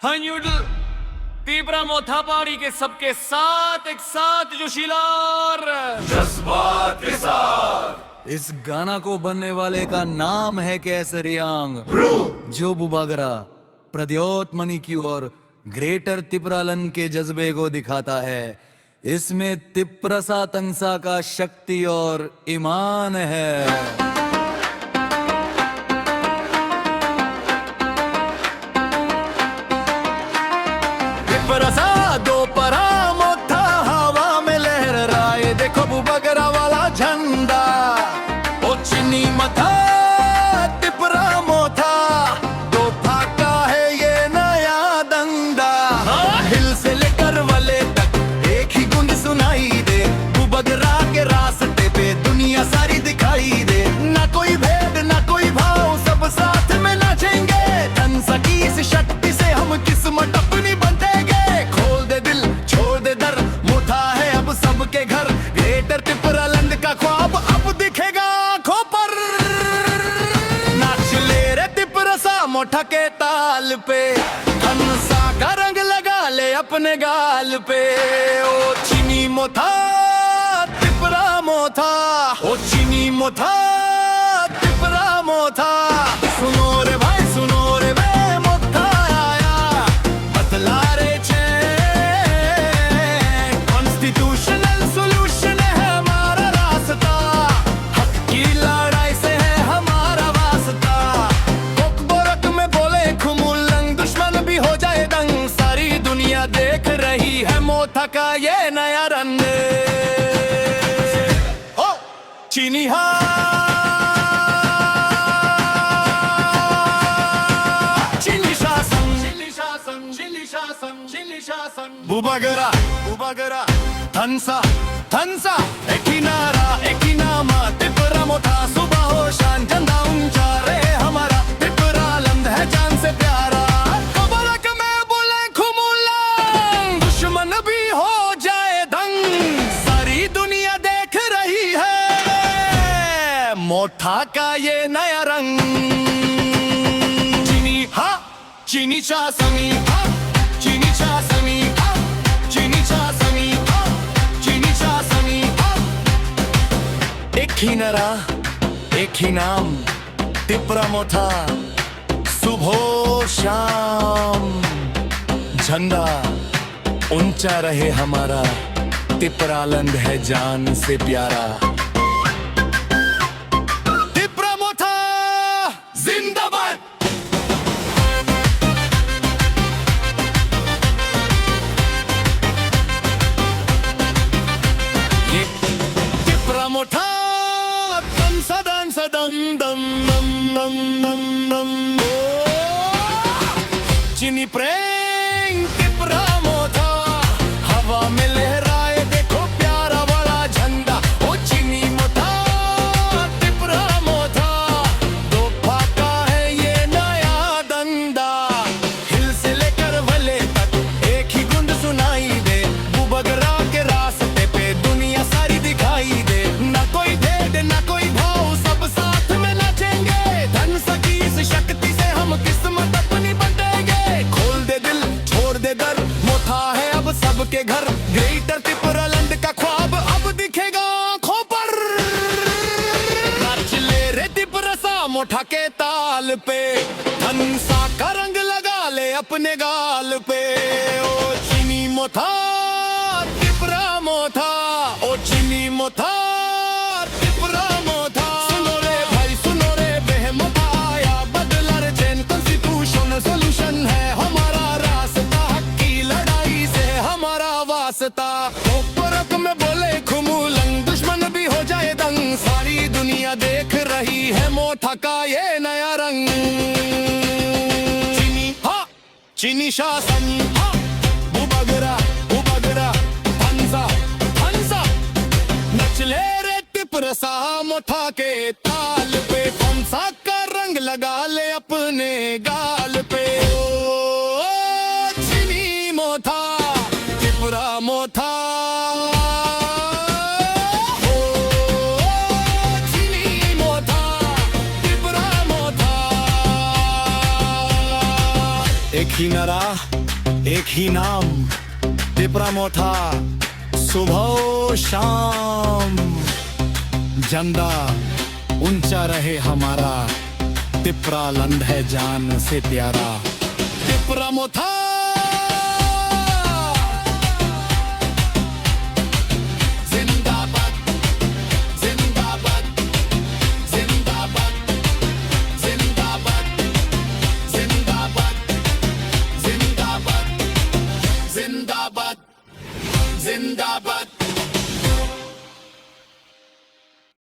हन्यूडल तीव्रा मोथा पहाड़ी के सबके साथ एक साथ जोशीलार जज्बात के साथ इस गाना को बनने वाले का नाम है केसरियांग, जो बुबागरा प्रद्योत मणि की और ग्रेटर तिपरालन के जज्बे को दिखाता है। इसमें तिप्रसा तंसा का शक्ति और ईमान है। तिप्रसा दो परा मोथा हवा में लहराए, देखो बुबागरा वाला झंडा। ओ चिनी मथा तिपरा मोथा, दो फाका है ये नया दंडा। हिल से लेकर वले तक एक ही गूंज सुनाई दे, बुबागरा के रास्ते पे दुनिया सारी दिखाई दे। ना कोई भेद ना कोई भाव, सब साथ में नाचेंगे। धन सकी इस शक्ति से हम किस्मत अपनी बंटेंगे। खोल दे दिल छोड़ दे डर, मोथा है अब सबके घर। ग्रेटर तिपरालंड का ख्वाब अब दिखेगा आंखों पर। नाच ले रे तिपरसा मोठा के ताल पे, हंसा का रंग लगा ले अपने गाल पे। ओ चीनी मोथा तिपरा मोथा, ओ चीनी मोथा तिपरा मोथा। सुनो रे भाई सुनो रे वे मोथा आया, बतला रे कॉन्स्टिट्यूशनल सोल्यूशन है हमारा रास्ता। हक की लड़ाई से है हमारा वास्ता। बोक में बोले खुमुलंग, दुश्मन भी हो जाए दंग। सारी दुनिया देख रही है मोथा का ये नया रंग। ओ चीनी बुबागरा बुबागरा थनसा थनसा, एक ही नारा एक ही नामा तिपरा मोथा। सुबह हो शान झंडा ऊंचा रहे हमारा, तिपरालंड है जान से प्यारा। खबर में बोले खुमुलंग, दुश्मन भी हो जाए दंग। सारी दुनिया देख रही है मोथा का ये नया रंग। चीनी हा चीनी चा संगी हा, चीनी चा संगी हा, चीनी चा संगी हा, चीनी चा संगी हा। एक ही नारा एक ही नाम तिपरा मोथा। सुबह शाम झंडा ऊंचा रहे हमारा, तिपरालंड है जान से प्यारा। तिपरा मोथा जिंदाबाद। तिपरा मोथा दम सदन सदम दम दम दम दम दम। चीनी प्रेम तिपरा मोथा, हवा में लहराए देखो प्यारा वाला झंडा। ओ चीनी मोथा तिपरा मोथा, दो फाका है ये नया दंडा। हिल से लेकर भले तक एक ही गुंद सुनाई दे, बुबागरा के रास्ते पे दुनिया सारी दिखाई दे। ना कोई भेद ना कोई भाव, सब साथ में नाचेंगे। धन सकी इस शक्ति से हम किस्मत अपनी बंटेंगे। खोल दे दिल छोड़ दे डर, मोथा है अब सबके घर। ग्रेटर तिपरालंड का ख्वाब अब दिखेगा आंखों पर। नाच ले रे तिपरसा मोठा के ताल पे, हंसा का रंग लगा ले अपने गाल पे। ओ चीनी मोथा तिपरा मोथा, ओ चीनी मोथा तिपरा मोथा। सुनो रे भाई सुनो रे बेहमता आया, बदला रे चैन कॉन्स्टिट्यूशन सोल्यूशन है हमारा रास्ता। हक की लड़ाई से हमारा वास्ता। परक में बोले खुमुलंग, दुश्मन भी हो जाए दंग। सारी दुनिया देख रही है मोथा का ये नया रंग। चीनी हा चीनी शासन हा, बुबागरा बुबागरा हंसा हंसा। नच ले रे तिपरसा मोथा के ताल पे, हंसा का रंग लगा ले अपने गाल पे। ओ चीनी मोथा तिपरा मोथा, ओ चीनी मोथा तिपरा मोथा। एक ही नारा एक ही नाम टिपरा मोथा, सुबह शाम झंडा ऊंचा रहे हमारा, टिपरा लंद है जान से प्यारा, टिपरा मोथा।